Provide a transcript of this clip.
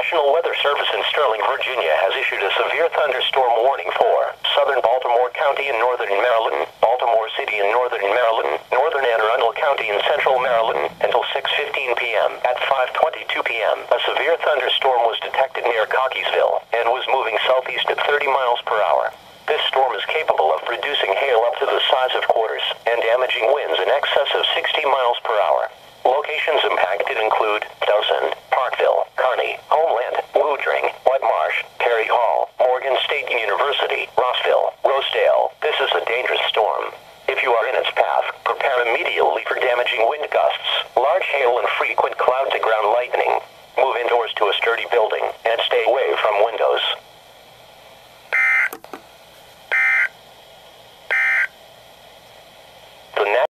National Weather Service in Sterling, Virginia has issued a severe thunderstorm warning for southern Baltimore County in northern Maryland, Baltimore City in northern Maryland, northern Arundel County in central Maryland, until 6:15 p.m. At 5:22 p.m., a severe thunderstorm was detected near Cockeysville and was moving southeast at 30 miles per hour. This storm is capable of producing hail up to the size of quarters and damaging winds in excess of 60 miles per hour. Locations impacted include Dawson, Parkville, Kearney, Homeland, Woodring, Whitemarsh, Perry Hall, Morgan State University, Rossville, Rosedale. This is a dangerous storm. If you are in its path, prepare immediately for damaging wind gusts, large hail and frequent cloud-to-ground lightning.